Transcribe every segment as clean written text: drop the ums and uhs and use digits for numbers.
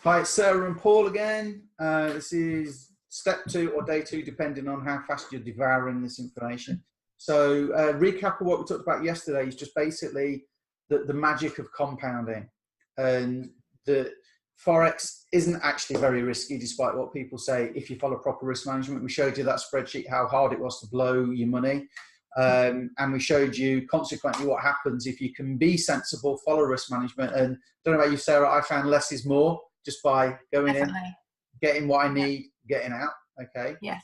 Hi, it's Sarah and Paul again. This is step 2 or day 2, depending on how fast you're devouring this information. So recap of what we talked about yesterday is just basically the magic of compounding. And the Forex isn't actually very risky, despite what people say, if you follow proper risk management. We showed you that spreadsheet, how hard it was to blow your money. And we showed you consequently what happens if you can be sensible, follow risk management. And I don't know about you, Sarah, I found less is more just by going in, getting what I need, getting out. Okay. Yes.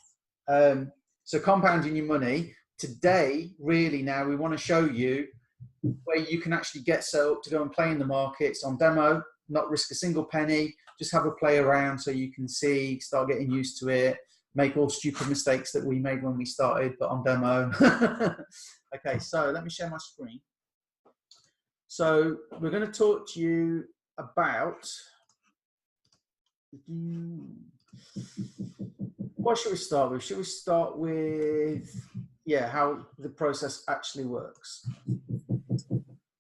So compounding your money. Today, really now, we want to show you where you can actually get set up to go and play in the markets on demo, not risk a single penny, just have a play around so you can see, start getting used to it, make all stupid mistakes that we made when we started, but on demo. Okay, so let me share my screen. So we're going to talk to you about, what should we start with? Should we start with, yeah, how the process actually works?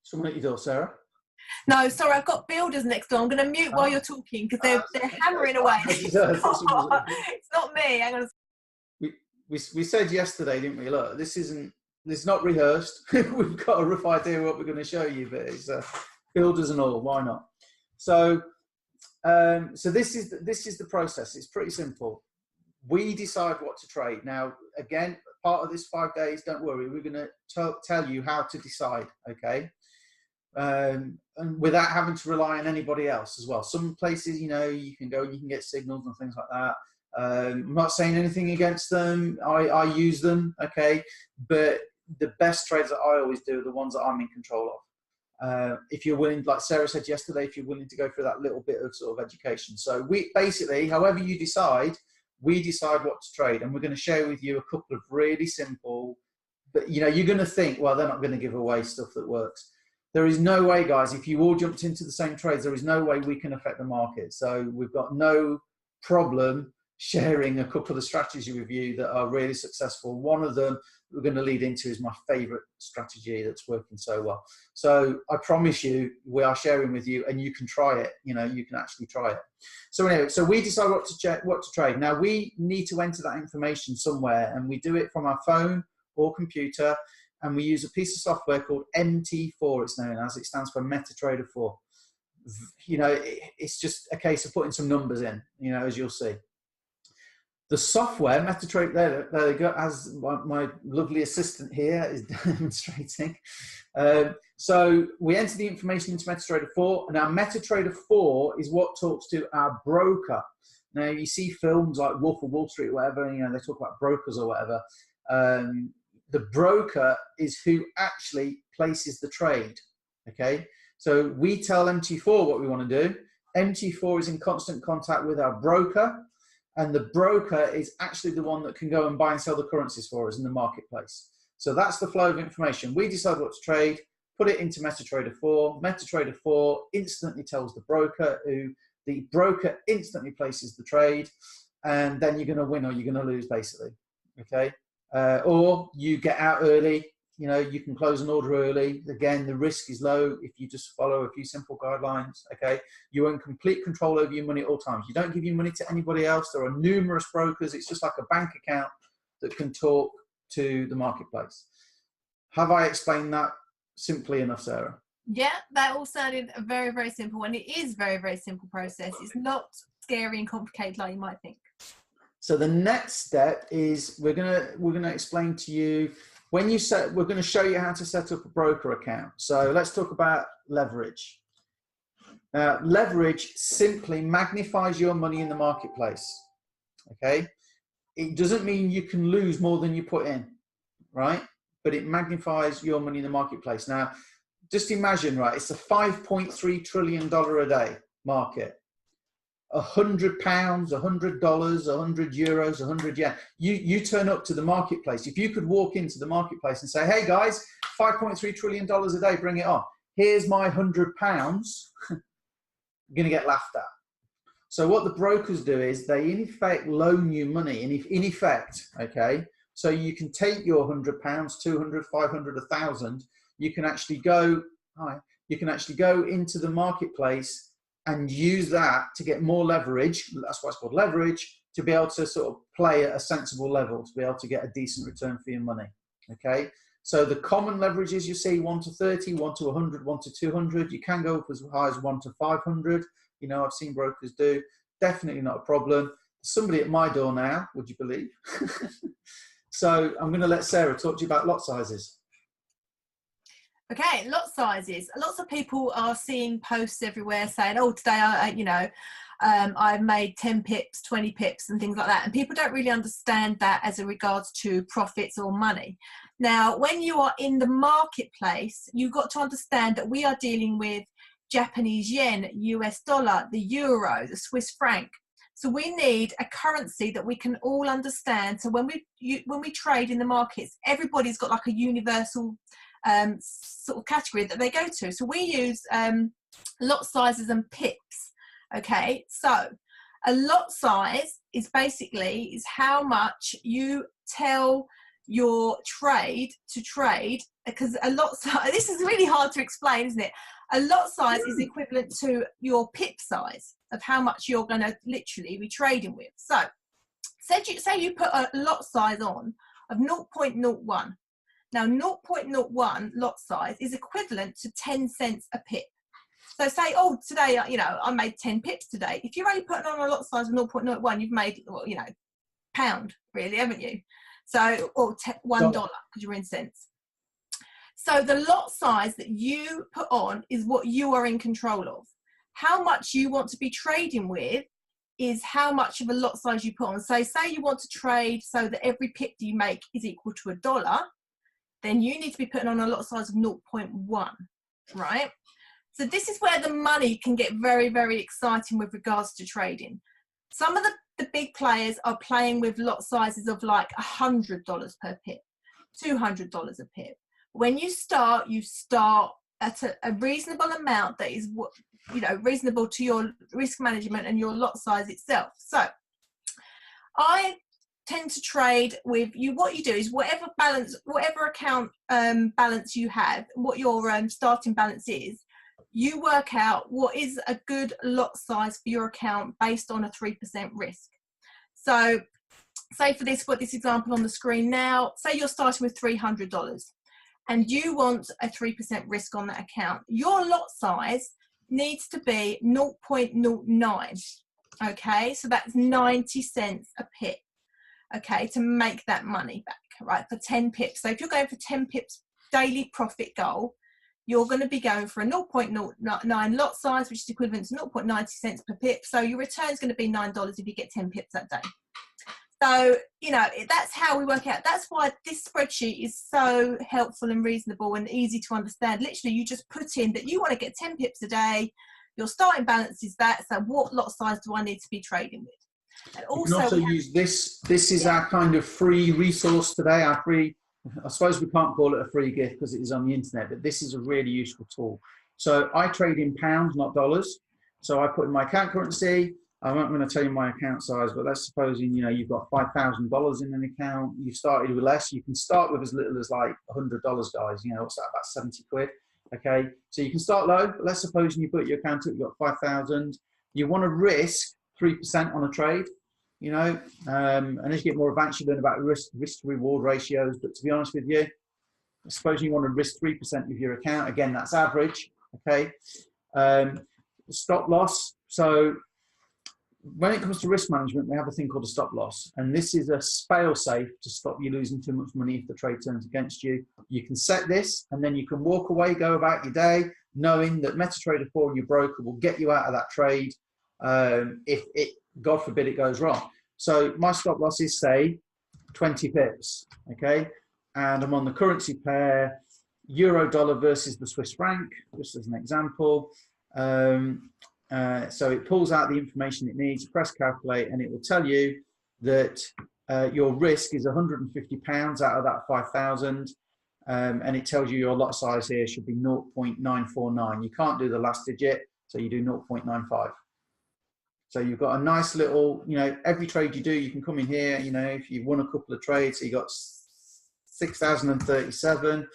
Someone at your door, Sarah? No, sorry, I've got builders next door. I'm going to mute while you're talking because they're hammering away. It's not me. Hang on. We said yesterday, didn't we? Look, this is not rehearsed. We've got a rough idea what we're going to show you, but it's builders and all. Why not? So, so this is the process. It's pretty simple. We decide what to trade. Now, again, part of this 5 days. Don't worry, we're going to tell you how to decide. Okay. And without having to rely on anybody else as well. Some places, you know, you can go and you can get signals and things like that. I'm not saying anything against them. I use them, okay? But the best trades that I always do are the ones that I'm in control of. If you're willing, like Sarah said yesterday, if you're willing to go through that little bit of sort of education. So we basically, however you decide, we decide what to trade. And we're going to share with you a couple of really simple, but you know, you're going to think, well, they're not going to give away stuff that works. There is no way, guys, if you all jumped into the same trades, there is no way we can affect the market. So we've got no problem sharing a couple of strategies with you that are really successful. One of them we're going to lead into is my favorite strategy that's working so well. So I promise you, we are sharing with you and you can try it. You know, you can actually try it. So anyway, so we decide what to trade. Now we need to enter that information somewhere, and we do it from our phone or computer. And we use a piece of software called MT4, it's known as. It stands for MetaTrader 4. You know, it's just a case of putting some numbers in, you know, as you'll see. The software, MetaTrader, there you go, as my lovely assistant here is demonstrating. So we enter the information into MetaTrader 4, and our MetaTrader 4 is what talks to our broker. Now, you see films like Wolf of Wall Street or whatever, you know, they talk about brokers or whatever. The broker is who actually places the trade, okay? So we tell MT4 what we want to do. MT4 is in constant contact with our broker, and the broker is actually the one that can go and buy and sell the currencies for us in the marketplace. So that's the flow of information. We decide what to trade, put it into MetaTrader 4. MetaTrader 4 instantly tells the broker, who the broker instantly places the trade, and then you're going to win or you're going to lose, basically, okay? Or you get out early, you know, you can close an order early. Again, the risk is low if you just follow a few simple guidelines, okay? You're in complete control over your money at all times. You don't give your money to anybody else. There are numerous brokers. It's just like a bank account that can talk to the marketplace. Have I explained that simply enough, Sarah? Yeah, that all sounded very, very simple. And it is a very, very simple process. It's not scary and complicated like you might think. So the next step is we're gonna explain to you we're going to show you how to set up a broker account. So let's talk about leverage. Now, leverage simply magnifies your money in the marketplace. Okay, it doesn't mean you can lose more than you put in, right? But it magnifies your money in the marketplace. Now, just imagine, right? It's a $5.3 trillion a day market. £100, $100, 100 euros, 100 yen. You turn up to the marketplace. If you could walk into the marketplace and say, hey guys, $5.3 trillion a day, bring it on. Here's my £100. You're going to get laughed at. So what the brokers do is they in effect loan you money, in effect, okay? So you can take your £100, 200, 500, 1,000. You can actually go into the marketplace and use that to get more leverage. That's why it's called leverage, to be able to sort of play at a sensible level, to be able to get a decent return for your money. Okay, so the common leverages you see 1 to 30, 1 to 100, 1 to 200. You can go up as high as 1 to 500. You know, I've seen brokers do. Definitely not a problem. Somebody at my door now, would you believe? So I'm going to let Sarah talk to you about lot sizes. Okay, lot sizes. Lots of people are seeing posts everywhere saying, oh, today I've made 10 pips, 20 pips and things like that. And people don't really understand that as in regards to profits or money. Now, when you are in the marketplace, you've got to understand that we are dealing with Japanese yen, US dollar, the euro, the Swiss franc. So we need a currency that we can all understand. So when we trade in the markets, everybody's got like a universal sort of category that they go to. So we use lot sizes and pips. Okay, so a lot size is basically how much you tell your trade to trade, because a lot size, this is really hard to explain, isn't it? A lot size is equivalent to your pip size of how much you're going to literally be trading with. So say you put a lot size on of 0.01. Now 0.01 lot size is equivalent to 10 cents a pip. So say, oh, today, I made 10 pips today. If you're only putting on a lot size of 0.01, you've made, well, pound, really, haven't you? So, or $1 because you're in cents. So the lot size that you put on is what you are in control of. How much you want to be trading with is how much of a lot size you put on. So say you want to trade so that every pip you make is equal to $1, then you need to be putting on a lot size of 0.1, right? So this is where the money can get very, very exciting with regards to trading. Some of the big players are playing with lot sizes of like $100 per pip, $200 a pip. When you start at a reasonable amount that is, reasonable to your risk management and your lot size itself. So I tend to trade with you. What you do is whatever account balance you have, what your starting balance is, you work out what is a good lot size for your account based on a 3% risk. So say for this, put this example on the screen now, say you're starting with $300 and you want a 3% risk on that account. Your lot size needs to be 0.09. Okay, so that's 90 cents a pip. Okay, to make that money back, right, for 10 pips. So if you're going for 10 pips daily profit goal, you're going to be going for a 0.09 lot size, which is equivalent to 0.90 cents per pip. So your return is going to be $9 if you get 10 pips that day. So, that's how we work out. That's why this spreadsheet is so helpful and reasonable and easy to understand. Literally, you just put in that you want to get 10 pips a day. Your starting balance is that. So what lot size do I need to be trading with? And also, you can also use this. This is our kind of free resource today, our free, I suppose we can't call it a free gift because it is on the internet, but this is a really useful tool. So I trade in pounds, not dollars. So I put in my account currency. I'm not going to tell you my account size, but let's suppose you've got $5,000 in an account. You started with less. You can start with as little as like $100, guys. What's that, about 70 quid? Okay, so you can start low. But let's suppose you put your account up, you've got 5,000. You want to risk 3% on a trade, and as you get more advanced, you learn about risk to reward ratios. But to be honest with you, I suppose you want to risk 3% of your account. Again, that's average. Okay, stop loss. So when it comes to risk management, we have a thing called a stop loss, and this is a fail safe to stop you losing too much money if the trade turns against you. You can set this, and then you can walk away, go about your day, knowing that MetaTrader 4 and your broker will get you out of that trade if it, God forbid, it goes wrong. So my stop loss is, say, 20 pips, okay? And I'm on the currency pair, euro dollar versus the Swiss franc, just as an example. So it pulls out the information it needs, press calculate, and it will tell you that your risk is £150 out of that 5,000, and it tells you your lot size here should be 0.949. You can't do the last digit, so you do 0.95. So you've got a nice little, every trade you do, you can come in here, if you've won a couple of trades, so you got 6,037,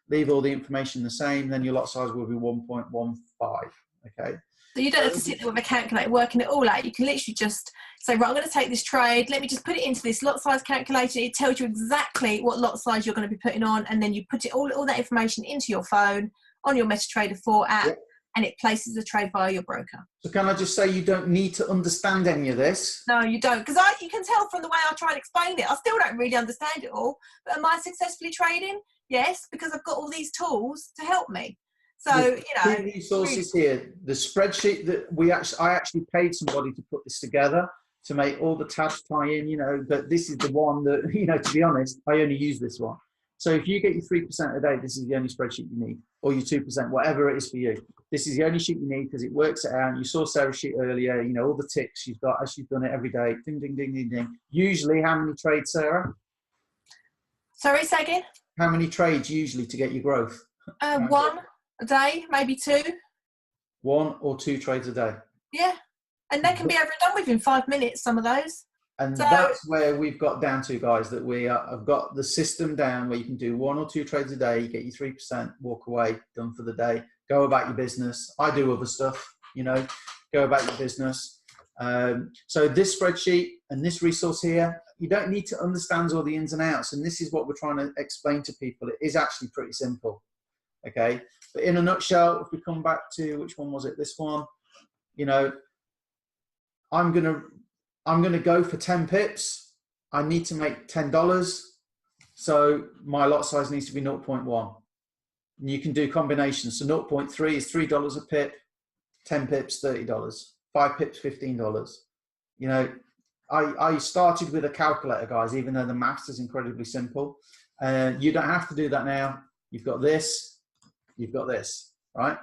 leave all the information the same, then your lot size will be 1.15, okay? So you don't have to sit there with a calculator working it all out. You can literally just say, right, I'm going to take this trade. Let me just put it into this lot size calculator. It tells you exactly what lot size you're going to be putting on, and then you put it all that information into your phone on your MetaTrader 4 app, and it places the trade via your broker. So can I just say you don't need to understand any of this? No, you don't, because you can tell from the way I try and explain it. I still don't really understand it all. But am I successfully trading? Yes, because I've got all these tools to help me. So, you know, two resources here. The spreadsheet that I actually paid somebody to put this together to make all the tabs tie in, you know, but this is the one that, you know, to be honest, I only use this one. So if you get your 3% a day, this is the only spreadsheet you need, or your 2%, whatever it is for you. This is the only sheet you need because it works it out. And you saw Sarah's sheet earlier, you know, all the ticks she's got as she's done it every day. Ding, ding, ding, ding, ding. Usually, how many trades, Sarah? Sorry, say again? How many trades usually to get your growth? One a day, maybe two. 1 or 2 trades a day. Yeah. And they can be over and done with in 5 minutes, some of those. And that's where we've got down to, guys, that I've got the system down where you can do 1 or 2 trades a day, you get your 3%, walk away, done for the day, go about your business. I do other stuff, you know, go about your business. So this spreadsheet and this resource here, you don't need to understand all the ins and outs. And this is what we're trying to explain to people. It is actually pretty simple. Okay. But in a nutshell, if we come back to, which one was it? This one, you know, I'm going to go for 10 pips. I need to make $10. So my lot size needs to be 0.1. And you can do combinations. So 0.3 is $3 a pip, 10 pips, $30, 5 pips, $15. You know, I started with a calculator, guys, even though the maths is incredibly simple. You don't have to do that now. You've got this, right?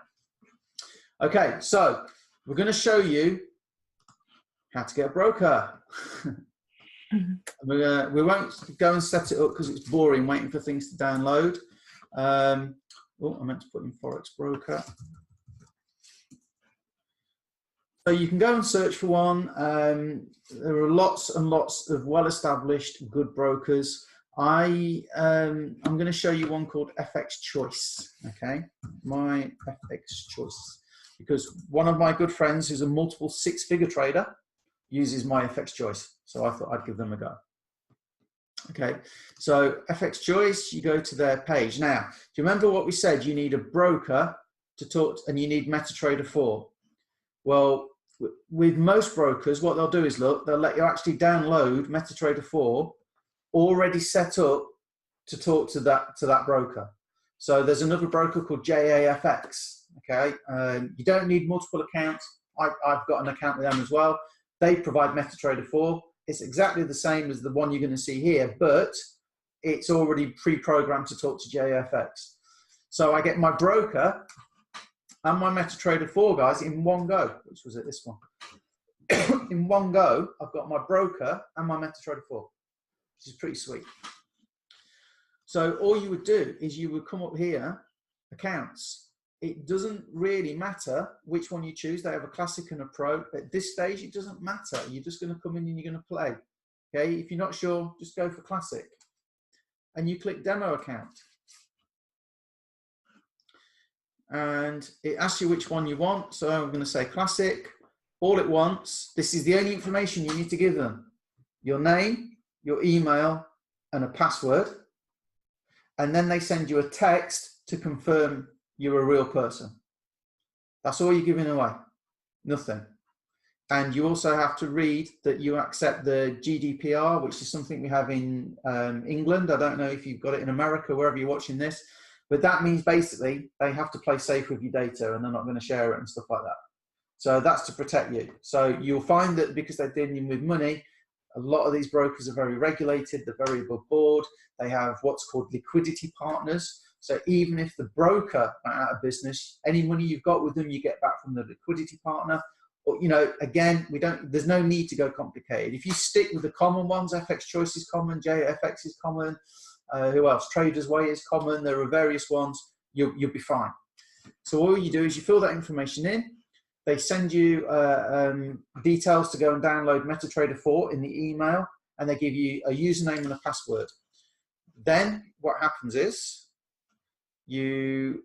Okay, so we're going to show you how to get a broker. We won't go and set it up because it's boring waiting for things to download. Oh, I meant to put in Forex broker. So you can go and search for one. There are lots and lots of well-established good brokers. I'm going to show you one called FX Choice. Okay, my FX Choice, because one of my good friends who's a multiple 6-figure trader uses my FX Choice, so I thought I'd give them a go. Okay, so FX Choice, you go to their page. Now, do you remember what we said? You need a broker to talk, and you need MetaTrader 4. Well, with most brokers, what they'll do is, look, they'll let you actually download MetaTrader 4 already set up to talk to that broker. So there's another broker called JAFX. Okay, you don't need multiple accounts. I've got an account with them as well. They provide MetaTrader 4. It's exactly the same as the one you're going to see here, but it's already pre-programmed to talk to JFX. So I get my broker and my MetaTrader 4, guys, in one go, which was it, this one. In one go, I've got my broker and my MetaTrader 4, which is pretty sweet. So all you would do is you would come up here, accounts. It doesn't really matter which one you choose. They have a classic and a pro. At this stage, it doesn't matter. You're just going to come in and you're going to play. Okay, if you're not sure, just go for classic. And you click demo account. And it asks you which one you want. So I'm going to say classic. All it wants, this is the only information you need to give them. Your name, your email, and a password. And then they send you a text to confirm you're a real person. That's all you're giving away. Nothing. And you also have to read that you accept the GDPR, which is something we have in England. I don't know if you've got it in America, wherever you're watching this. But that means basically they have to play safe with your data and they're not going to share it and stuff like that. So that's to protect you. So you'll find that because they're dealing with money, a lot of these brokers are very regulated. They're very above board. They have what's called liquidity partners. So even if the broker went out of business, any money you've got with them, you get back from the liquidity partner. But, you know, again, there's no need to go complicated. If you stick with the common ones, FX Choice is common, JFX is common, who else? Traders Way is common. There are various ones. You'll be fine. So all you do is you fill that information in. They send you details to go and download MetaTrader 4 in the email, and they give you a username and a password. Then what happens is you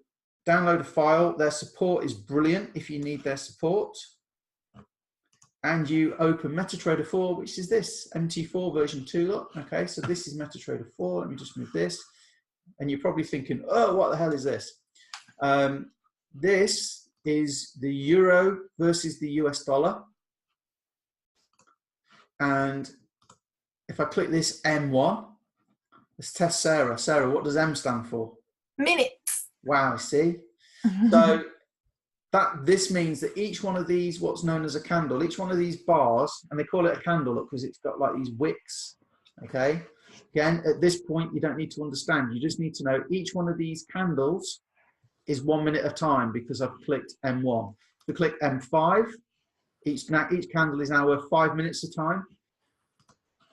download a file. Their support is brilliant if you need their support. And you open MetaTrader 4, which is this, MT4 version 2. Look, okay, so this is MetaTrader 4. Let me just move this. And you're probably thinking, oh, what the hell is this? This is the euro versus the US dollar. And if I click this M1, let's test Sarah. Sarah, what does M stand for? Minutes. Wow, see? So this means that each one of these, what's known as a candle, each one of these bars, and they call it a candle, look, because it's got like these wicks, okay? Again, at this point, you don't need to understand. You just need to know each one of these candles is 1 minute of time because I've clicked M1. If you click M5, each candle is now worth 5 minutes of time.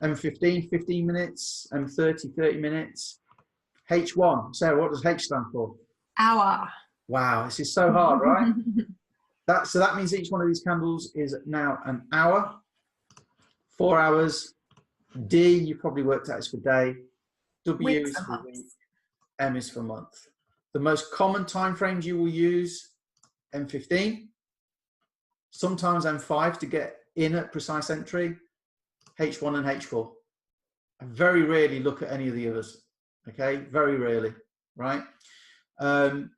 M15, 15 minutes. M30, 30 minutes. H1, Sarah, what does H stand for? Hour. Wow, this is so hard, right? So that means each one of these candles is now an hour, 4 hours. D, you probably worked out, is for day. W is for week. M is for month. The most common time frames you will use, M15, sometimes M5 to get in at precise entry, H1 and H4. I very rarely look at any of the others, okay? Very rarely, right? I'm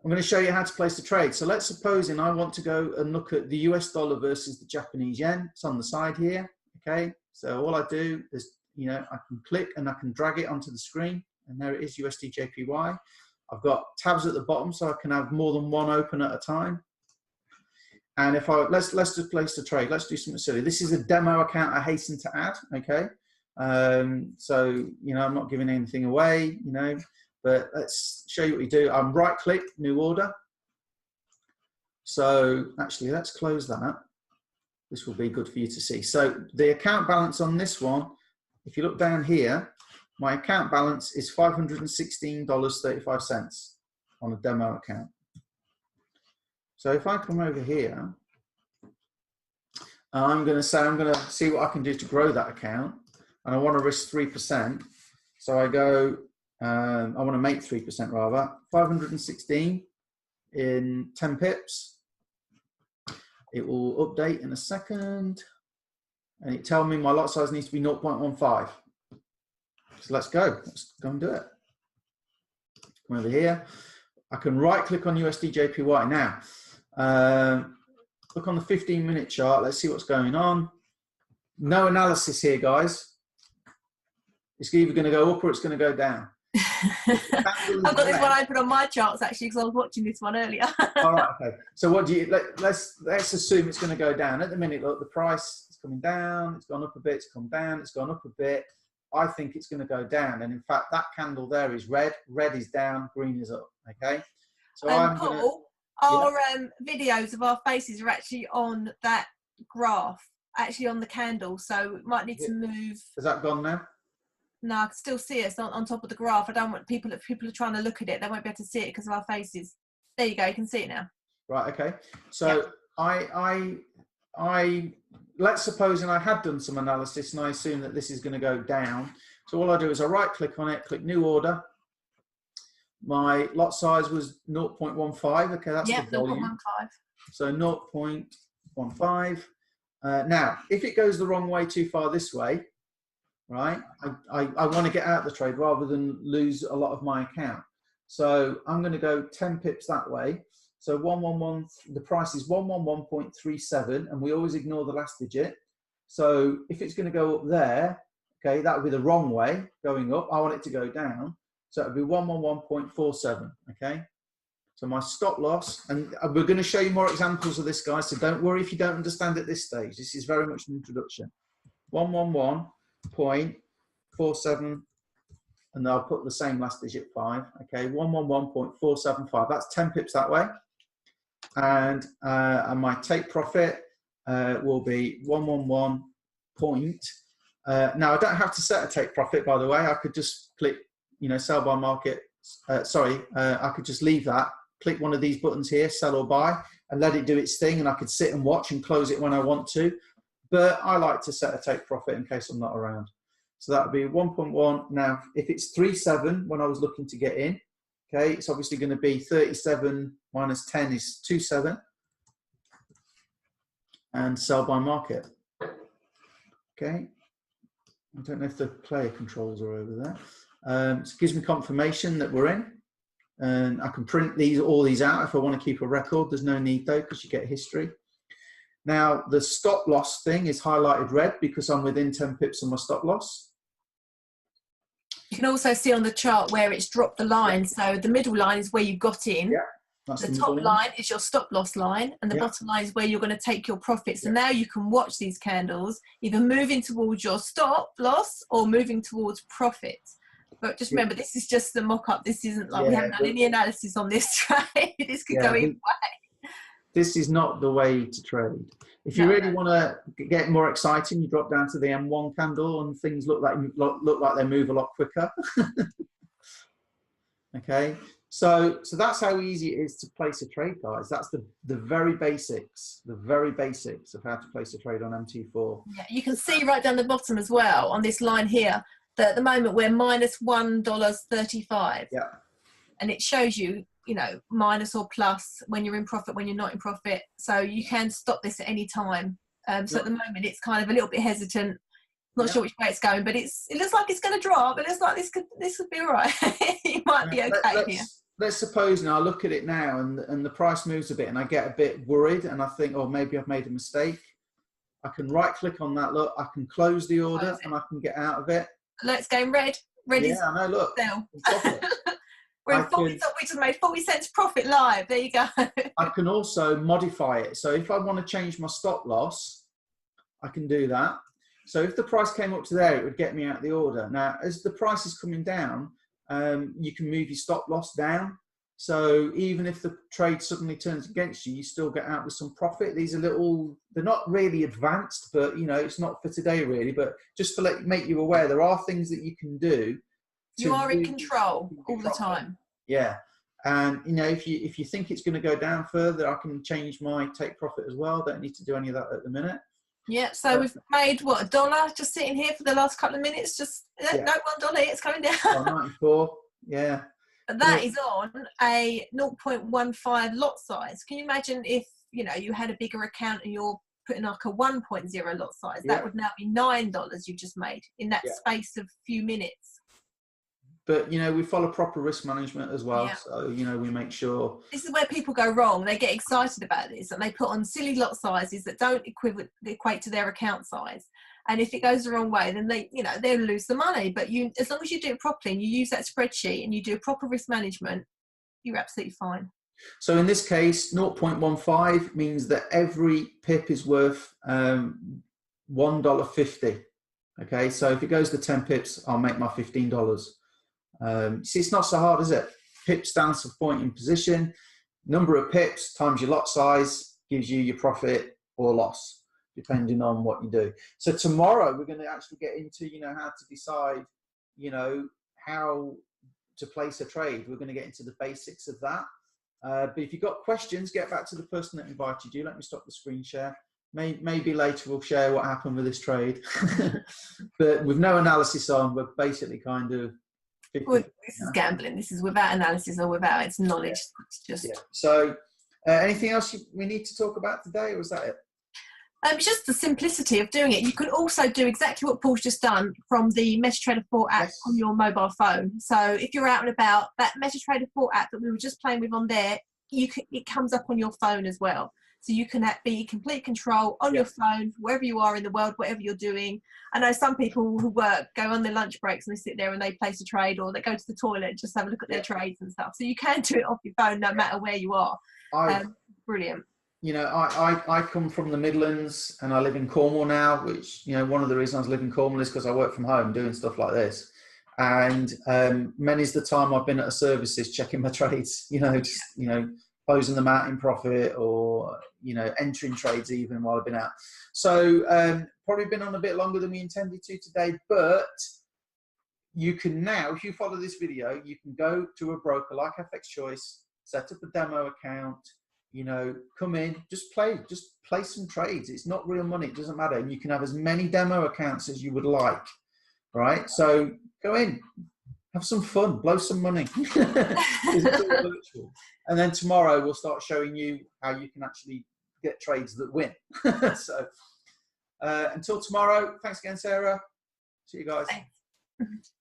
going to show you how to place the trade. So let's suppose I want to go and look at the US dollar versus the Japanese yen. It's on the side here, okay? So all I do is, I can click and I can drag it onto the screen, and there it is, USD JPY. I've got tabs at the bottom so I can have more than one open at a time. And if let's just place the trade. Let's do something silly. This is a demo account I hasten to add, okay? So, I'm not giving anything away, but let's show you what we do. I'm right click, new order. So actually, let's close that. This will be good for you to see. So the account balance on this one, if you look down here, my account balance is $516.35 on a demo account. So if I come over here, I'm going to see what I can do to grow that account, and I want to risk 3%. So I go, I want to make 3% rather, 516 in 10 pips. It will update in a second, and it tells me my lot size needs to be 0.15. So let's go and do it. Come over here. I can right click on USD JPY now. Look on the 15-minute chart. Let's see what's going on. No analysis here, guys. It's either going to go up or it's going to go down. I've got this one open on my charts actually because I was watching this one earlier. All right, okay. So what do you? Let's assume it's going to go down. At the minute, look, the price is coming down. It's gone up a bit. It's come down. It's gone up a bit. I think it's going to go down, and in fact, that candle there is red. Red is down. Green is up. Okay. So Paul, our videos of our faces are actually on that graph, actually on the candle. So it might need to move. Has that gone now? No, I can still see it. It's on top of the graph. I don't want people. If people are trying to look at it, they won't be able to see it because of our faces. There you go. You can see it now. Right. Okay. So yeah. I let's suppose, and I had done some analysis, and I assume that this is going to go down. So all I do is I right click on it, click new order. My lot size was 0.15. Okay, that's the volume. 0.15. So 0.15. Now, if it goes the wrong way too far this way, right, I want to get out of the trade rather than lose a lot of my account. So I'm going to go 10 pips that way. So 111, the price is 111.37, and we always ignore the last digit. So if it's going to go up there, okay, that would be the wrong way going up. I want it to go down. So it would be 111.47, okay? So my stop loss, and we're going to show you more examples of this, guys, so don't worry if you don't understand at this stage. This is very much an introduction. 111.47, and I'll put the same last digit 5, okay? 111.475, that's 10 pips that way. And my take profit will be 111 point. Now, I don't have to set a take profit, by the way. I could just click, sell by market. I could just leave that, click one of these buttons here, sell or buy, and let it do its thing, and I could sit and watch and close it when I want to. But I like to set a take profit in case I'm not around. So that would be 1.1. Now, if it's 3.7 when I was looking to get in, Okay, it's obviously going to be 37 minus 10 is 27, and sell by market. Okay, I don't know if the player controls are over there. It gives me confirmation that we're in, and I can print all these out if I want to keep a record. There's no need though, because you get history. Now the stop loss thing is highlighted red because I'm within 10 pips on my stop loss. You can also see on the chart where it's dropped the line. So the middle line is where you got in. Yeah, that's the top line is your stop loss line, and the bottom line is where you're going to take your profits. So now you can watch these candles either moving towards your stop loss or moving towards profit. But just remember, this is just the mock-up. This isn't like we haven't done any analysis on this trade. This could go either way. This is not the way to trade. If you really want to get more exciting, you drop down to the M1 candle and things look like they move a lot quicker. Okay, so that's how easy it is to place a trade, guys. That's the very basics, of how to place a trade on MT4. Yeah, you can see right down the bottom as well on this line here that at the moment we're minus $1.35. Yeah, and it shows you, you know, minus or plus when you're in profit, when you're not in profit. So you can stop this at any time. So at the moment it's kind of a little bit hesitant, not sure which way it's going, but it looks like it's going to drop. It looks like this could be all right. You might be okay here. Let's suppose now I look at it now and the price moves a bit and I get a bit worried and I think, oh, maybe I've made a mistake. I can right click on that, look, I can close the order and I can get out of it. Look, it's going red. Red is I know, look. We're in 40, we just made 40 cents profit live. There you go. I can also modify it. So if I want to change my stop loss, I can do that. So if the price came up to there, it would get me out of the order. Now, as the price is coming down, you can move your stop loss down. So even if the trade suddenly turns against you, you still get out with some profit. These are they're not really advanced, but you know, it's not for today really, but just to make you aware, there are things that you can do. You are in control all the time. Yeah. And you know, if you think it's going to go down further, I can change my take profit as well. Don't need to do any of that at the minute. Yeah, so we've made what, $1 just sitting here for the last couple of minutes. Just no $1, it's coming down. 94, yeah. And that is on a 0.15 lot size. Can you imagine if you know you had a bigger account and you're putting like a 1.0 lot size? That would now be $9 you've just made in that space of a few minutes. But, you know, we follow proper risk management as well. Yeah. So, you know, we make sure. This is where people go wrong. They get excited about this and they put on silly lot sizes that don't equate to their account size. And if it goes the wrong way, then they'll lose the money. But as long as you do it properly and you use that spreadsheet and you do proper risk management, you're absolutely fine. So in this case, 0.15 means that every pip is worth $1.50. Okay, so if it goes to 10 pips, I'll make my $15. See, it's not so hard, is it? Pip stands for point in position. Number of pips times your lot size gives you your profit or loss, depending on what you do. So tomorrow we're going to actually get into, you know, how to decide, you know, how to place a trade. We're going to get into the basics of that. But if you've got questions, get back to the person that invited you. Let me stop the screen share. Maybe later we'll share what happened with this trade. But with no analysis on, we're basically kind of... Well, this is gambling. This is without analysis or without its knowledge. It's just. Yeah. So, anything else we need to talk about today, or was that it? It's just the simplicity of doing it. You can also do exactly what Paul's just done from the MetaTrader 4 app on your mobile phone. So, if you're out and about, that MetaTrader 4 app that we were just playing with on there, it comes up on your phone as well. So you can be in complete control on your phone, wherever you are in the world, whatever you're doing. I know some people who work go on their lunch breaks and they sit there and they place a trade, or they go to the toilet and just have a look at their trades and stuff. So you can do it off your phone no matter where you are. Brilliant. You know, I come from the Midlands and I live in Cornwall now, which, you know, one of the reasons I live in Cornwall is because I work from home doing stuff like this. And many's the time I've been at a services checking my trades, you know, just, you know, closing them out in profit, or, you know, entering trades even while I've been out. So probably been on a bit longer than we intended to today, but you can now, if you follow this video, you can go to a broker like FX Choice, set up a demo account, you know, come in, just play some trades. It's not real money, it doesn't matter. And you can have as many demo accounts as you would like, right? So go in, have some fun, blow some money. It's all virtual. And then tomorrow we'll start showing you how you can actually get trades that win. So until tomorrow, thanks again, Sarah. See you guys. Thanks.